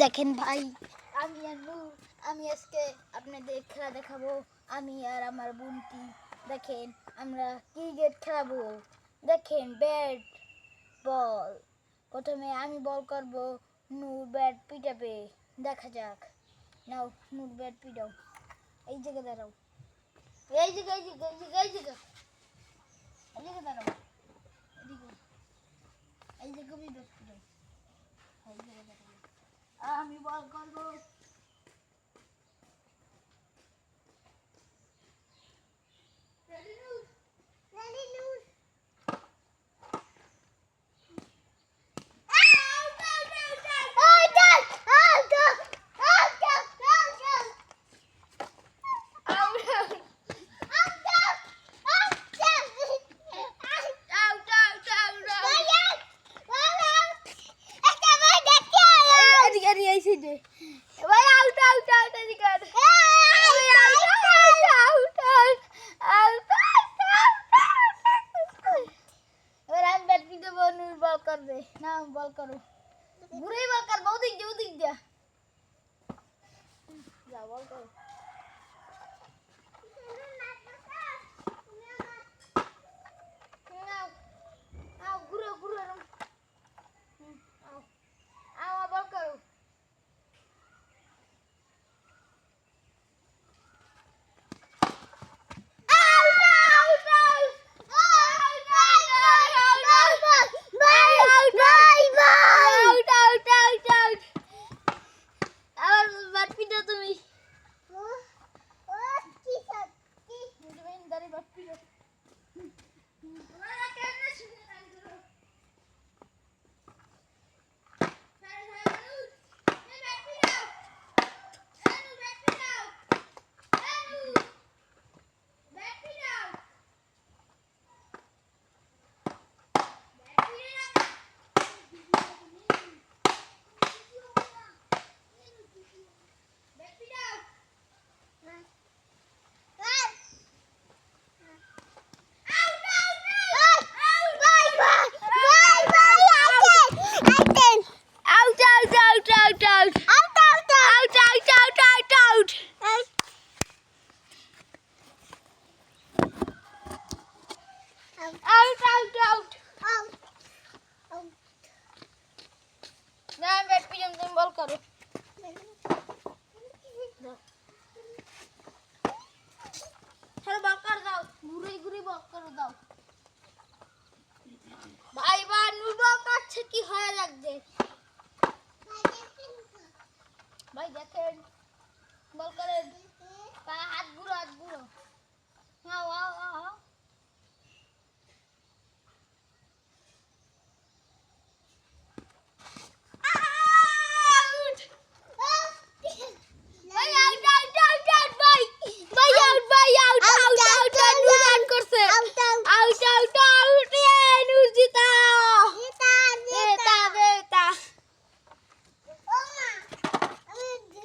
দেখেন ভাই, আমি আজকে আপনাদের খেলা দেখাবো। আমি আর আমার বোনটি দেখেন আমরা ক্রিকেট খেলাবো। দেখেন ব্যাট বল, প্রথমে আমি বল করব, নূর ব্যাট পিটাবে। দেখা যাক। নাও নূর ব্যাট পিটাও, এই জায়গায় দাঁড়াও, এই জায়গায় এই জায়গায় এই জায়গায় এই জায়গায় দাঁড়াও, এদিকে এই জায়গায় ব্যাট পিটাও, এই জায়গায় দাঁড়াও। আমি বল করব। না বল করো, ঘুরে বল কর, ওদিক দিয়া যা বল করো। ঘুরো ঘুরো, বল করো। বল করো, বল কর দাও, ঘুরে বল করো দাও। ভাই বা নূর বল কাটছে, কি হয়ে লাগছে ভাই দেখেন।